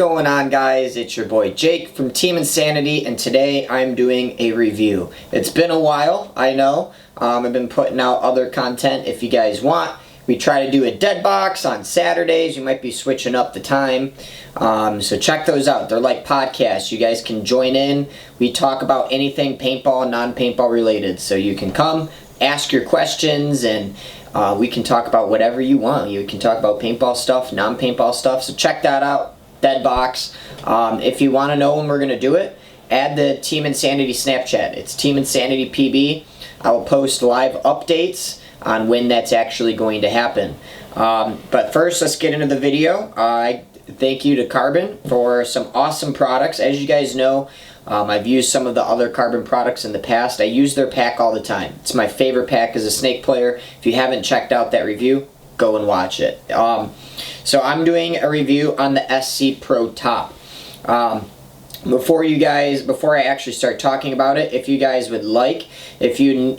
going on, guys? It's your boy Jake from Team Insanity, and today I'm doing a review. It's been a while, I know. I've been putting out other content if you guys want. We try to do a dead box on Saturdays. You might be switching up the time. So check those out. They're like podcasts. You guys can join in. We talk about anything paintball and non-paintball related. So you can come, ask your questions, and we can talk about whatever you want. You can talk about paintball stuff, non-paintball stuff. So check that out. Dead box. If you want to know when we're going to do it, add the Team Insanity Snapchat. It's Team Insanity PB. I will post live updates on when that's actually going to happen. But first, let's get into the video. Thank you to Carbon for some awesome products. As you guys know, I've used some of the other Carbon products in the past. I use their pack all the time. It's my favorite pack as a snake player. If you haven't checked out that review, go and watch it. So I'm doing a review on the SC Pro Top. Before I actually start talking about it, if you guys would like, if you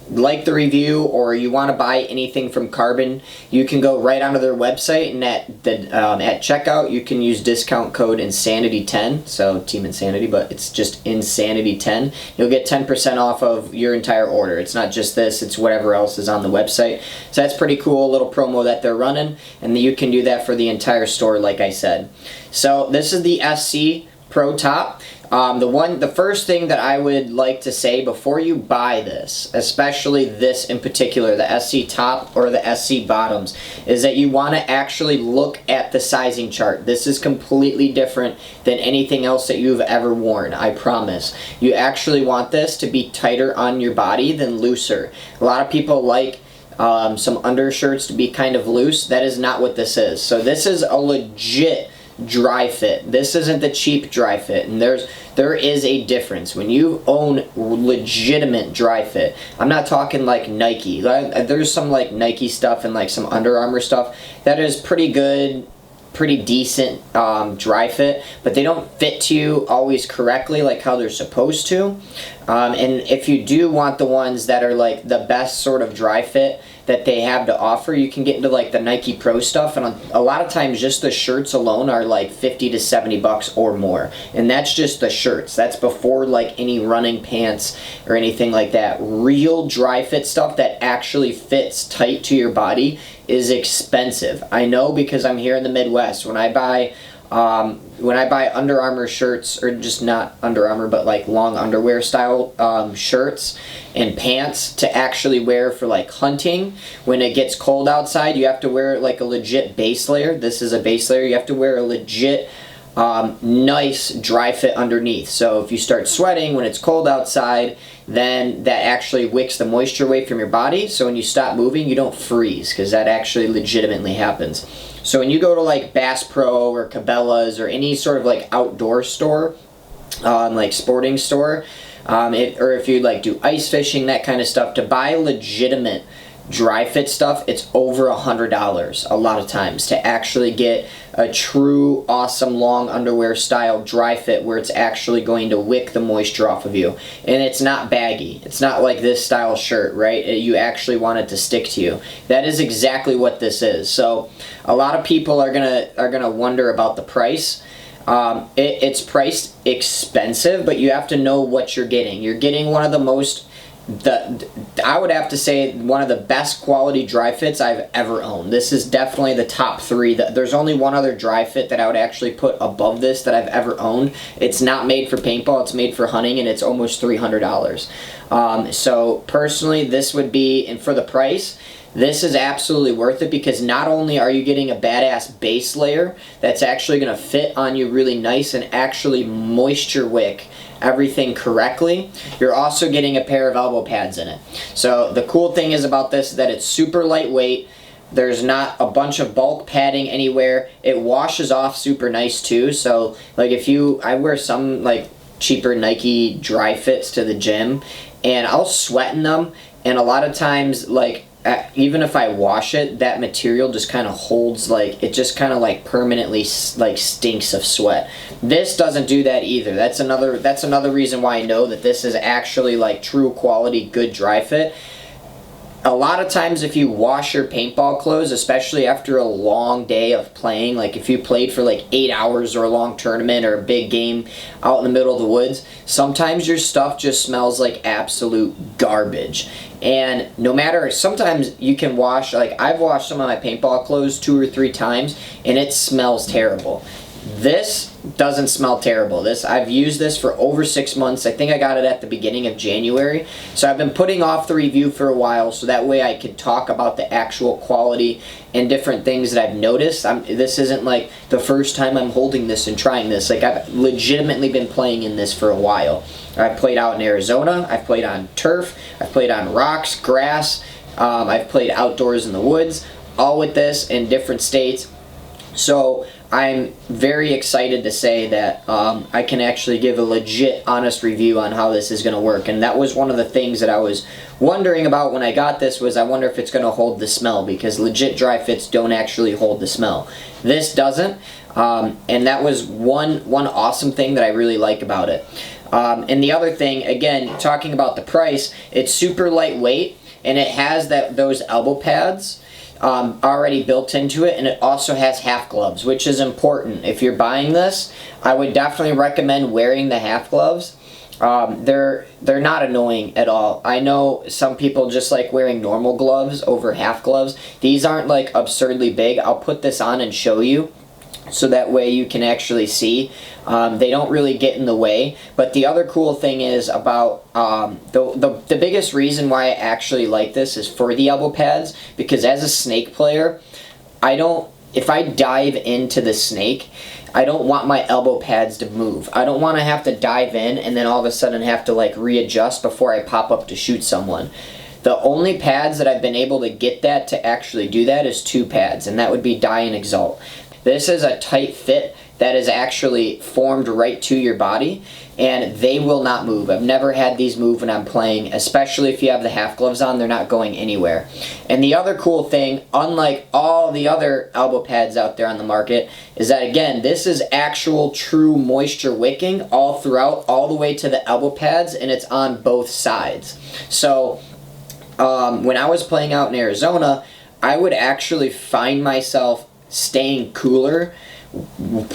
like the review or you want to buy anything from Carbon, you can go right onto their website, and at checkout you can use discount code Insanity10, so Team Insanity, but it's just Insanity10. You'll get 10% off of your entire order. It's not just this, it's whatever else is on the website. So that's pretty cool, a little promo that they're running, and you can do that for the entire store, like I said. So this is the SC Pro Top. The first thing that I would like to say before you buy this, especially this in particular, the SC Top or the SC Bottoms, is that you want to actually look at the sizing chart. This is completely different than anything else that you've ever worn, I promise. You actually want this to be tighter on your body than looser. A lot of people like some undershirts to be kind of loose. That is not what this is. So this is a legit dry fit. This isn't the cheap dry fit, and there is a difference when you own legitimate dry fit. I'm not talking like Nike. There's some like Nike stuff and like some Under Armour stuff that is pretty good, pretty decent dry fit, but they don't fit to you always correctly like how they're supposed to. And if you do want the ones that are like the best sort of dry fit that they have to offer, you can get into like the Nike Pro stuff, and a lot of times just the shirts alone are like 50 to 70 bucks or more, and that's just the shirts. That's before like any running pants or anything like that. Real dry fit stuff that actually fits tight to your body is expensive. I know, because I'm here in the Midwest. When I buy Under Armour shirts, or just not Under Armour, but like long underwear style shirts and pants to actually wear for like hunting, when it gets cold outside, you have to wear like a legit base layer. This is a base layer. You have to wear a legit nice dry fit underneath. So if you start sweating when it's cold outside, then that actually wicks the moisture away from your body. So when you stop moving, you don't freeze, because that actually legitimately happens. So when you go to like Bass Pro or Cabela's or any sort of like outdoor store, like sporting store, or if you like do ice fishing, that kind of stuff, to buy legitimate dry fit stuff, it's over $100 a lot of times to actually get a true awesome long underwear style dry fit where it's actually going to wick the moisture off of you, and it's not baggy. It's not like this style shirt, right? You actually want it to stick to you. That is exactly what this is. So a lot of people are gonna wonder about the price. It's priced expensive, but you have to know what you're getting. You're getting one of the most, I would have to say, one of the best quality dry fits I've ever owned. This is definitely the top three. There's only one other dry fit that I would actually put above this that I've ever owned. It's not made for paintball, it's made for hunting, and it's almost $300. So personally, this would be, and for the price, this is absolutely worth it, because not only are you getting a badass base layer that's actually going to fit on you really nice and actually moisture wick everything correctly, you're also getting a pair of elbow pads in it. So the cool thing is about this is that it's super lightweight. There's not a bunch of bulk padding anywhere. It washes off super nice too. So like I wear some like cheaper Nike dry fits to the gym, and I'll sweat in them, and a lot of times like even if I wash it, that material just kind of holds, like, it just kind of like permanently like stinks of sweat. This doesn't do that either. That's another reason why I know that this is actually like true quality good dry fit. A lot of times if you wash your paintball clothes, especially after a long day of playing, like if you played for like 8 hours or a long tournament or a big game out in the middle of the woods, sometimes your stuff just smells like absolute garbage. And no matter, sometimes you can wash, like I've washed some of my paintball clothes 2 or 3 times and it smells terrible. This doesn't smell terrible. I've used this for over 6 months. I think I got it at the beginning of January. So I've been putting off the review for a while so that way I could talk about the actual quality and different things that I've noticed. This isn't like the first time I'm holding this and trying this. Like I've legitimately been playing in this for a while. I've played out in Arizona. I've played on turf. I've played on rocks, grass. I've played outdoors in the woods, all with this in different states. So I'm very excited to say that I can actually give a legit, honest review on how this is going to work. And that was one of the things that I was wondering about when I got this, was I wonder if it's going to hold the smell, because legit dry fits don't actually hold the smell. This doesn't, and that was one awesome thing that I really like about it. And the other thing, again, talking about the price, it's super lightweight, and it has those elbow pads already built into it, and it also has half gloves, which is important. If you're buying this, I would definitely recommend wearing the half gloves. They're not annoying at all. I know some people just like wearing normal gloves over half gloves. These aren't like absurdly big. I'll put this on and show you, so that way you can actually see. They don't really get in the way. But the other cool thing is about the biggest reason why I actually like this is for the elbow pads, because as a snake player, if I dive into the snake, I don't want my elbow pads to move. I don't want to have to dive in and then all of a sudden have to like readjust before I pop up to shoot someone. The only pads that I've been able to get that to actually do that is 2 pads, and that would be Die and Exalt. This is a tight fit that is actually formed right to your body, and they will not move. I've never had these move when I'm playing, especially if you have the half gloves on. They're not going anywhere. And the other cool thing, unlike all the other elbow pads out there on the market, is that again, this is actual true moisture wicking all throughout, all the way to the elbow pads, and it's on both sides. So when I was playing out in Arizona, I would actually find myself staying cooler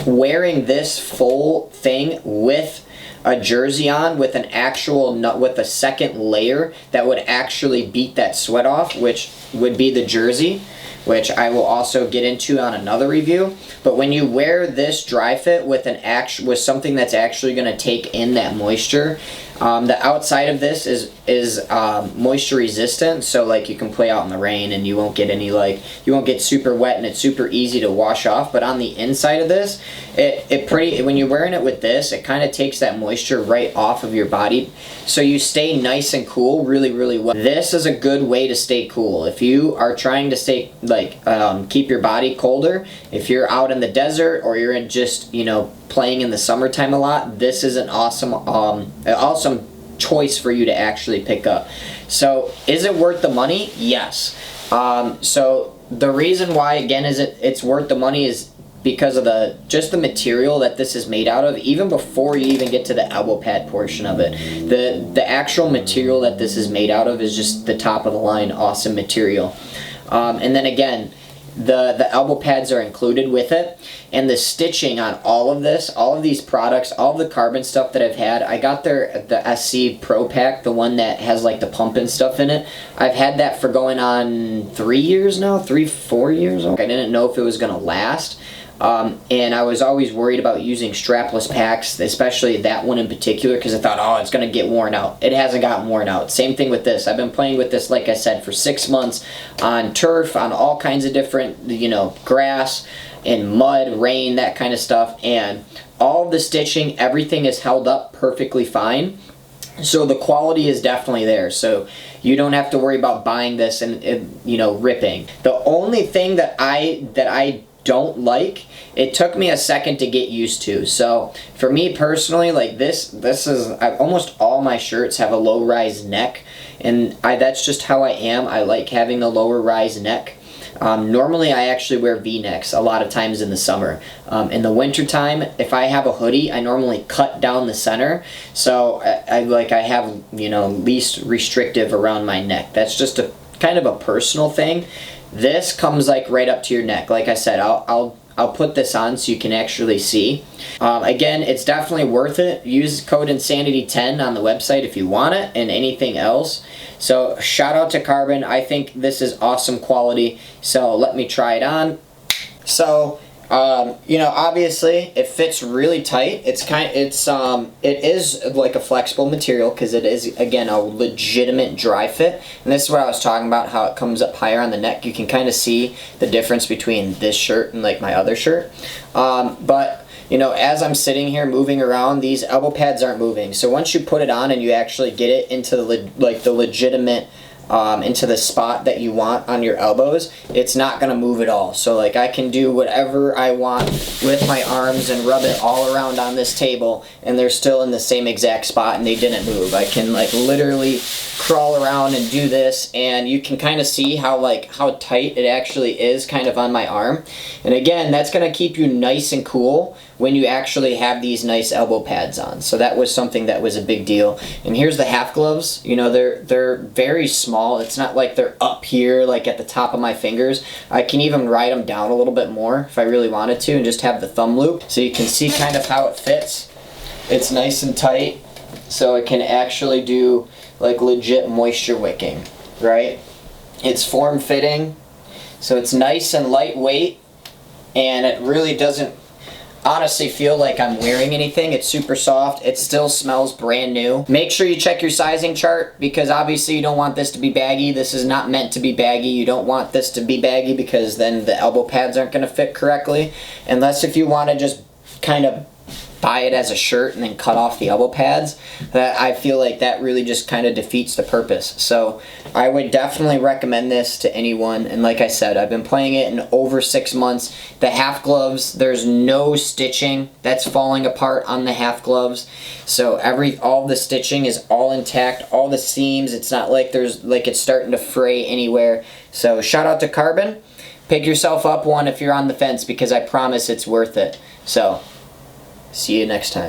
wearing this full thing with a jersey on, with an actual with a second layer that would actually beat that sweat off, which would be the jersey, which I will also get into on another review. But when you wear this dry fit with something that's actually going to take in that moisture, the outside of this is moisture resistant, so like you can play out in the rain and you won't get any you won't get super wet, and it's super easy to wash off. But on the inside of this, when you're wearing it with this, it kind of takes that moisture right off of your body, so you stay nice and cool really, really well. This is a good way to stay cool if you are trying to stay keep your body colder. If you're out in the desert or you're in just playing in the summertime a lot, this is an awesome choice for you to actually pick up. So is it worth the money? Yes. So the reason why, again, it's worth the money is because of just the material that this is made out of. Even before you even get to the elbow pad portion of it, the actual material that this is made out of is just the top of the line awesome material. And then again, the elbow pads are included with it, and the stitching on all of these products, all of the carbon stuff that I've had. I got the SC Pro Pack, the one that has like the pump and stuff in it. I've had that for going on 3 years now, 4 years. I didn't know if it was gonna last. And I was always worried about using strapless packs, especially that one in particular, because I thought, oh, it's going to get worn out. It hasn't gotten worn out. Same thing with this. I've been playing with this, like I said, for 6 months on turf, on all kinds of different, grass and mud, rain, that kind of stuff. And all of the stitching, everything is held up perfectly fine. So the quality is definitely there. So you don't have to worry about buying this and ripping. The only thing that I don't like, it took me a second to get used to. So for me personally, like this is almost all my shirts have a low rise neck, and that's just how I am. I like having the lower rise neck. Normally I actually wear V-necks a lot of times in the summer. In the winter time, if I have a hoodie, I normally cut down the center, so I have least restrictive around my neck. That's just a kind of a personal thing. This comes like right up to your neck. Like I said, I'll put this on so you can actually see. Again, it's definitely worth it. Use code Insanity10 on the website if you want it, and anything else. So shout out to Carbon. I think this is awesome quality. So let me try it on. So you know, obviously it fits really tight. It is like a flexible material because it is, again, a legitimate dry fit. And this is what I was talking about, how it comes up higher on the neck. You can kind of see the difference between this shirt and like my other shirt. But you know, as I'm sitting here moving around, these elbow pads aren't moving. So once you put it on and you actually get it into the legitimate into the spot that you want on your elbows, it's not going to move at all. So like I can do whatever I want with my arms and rub it all around on this table, and they're still in the same exact spot and they didn't move. I can like literally crawl around and do this, and you can kind of see how tight it actually is kind of on my arm. And again, that's going to keep you nice and cool when you actually have these nice elbow pads on. So that was something that was a big deal. And here's the half gloves. You know, they're very small. It's not like they're up here like at the top of my fingers. I can even ride them down a little bit more if I really wanted to, and just have the thumb loop so you can see kind of how it fits. It's nice and tight, so it can actually do like legit moisture wicking, right? It's form-fitting, so it's nice and lightweight, and it really doesn't honestly feel like I'm wearing anything. It's super soft. It still smells brand new. Make sure you check your sizing chart, because obviously you don't want this to be baggy. This is not meant to be baggy. You don't want this to be baggy because then the elbow pads aren't going to fit correctly. Unless if you want to just kind of buy it as a shirt and then cut off the elbow pads, that I feel like that really just kind of defeats the purpose. So I would definitely recommend this to anyone. And like I said, I've been playing it in over 6 months. The half gloves, there's no stitching that's falling apart on the half gloves. So all the stitching is all intact, all the seams. It's not like it's starting to fray anywhere. So shout out to Carbon. Pick yourself up one if you're on the fence, because I promise it's worth it. So see you next time.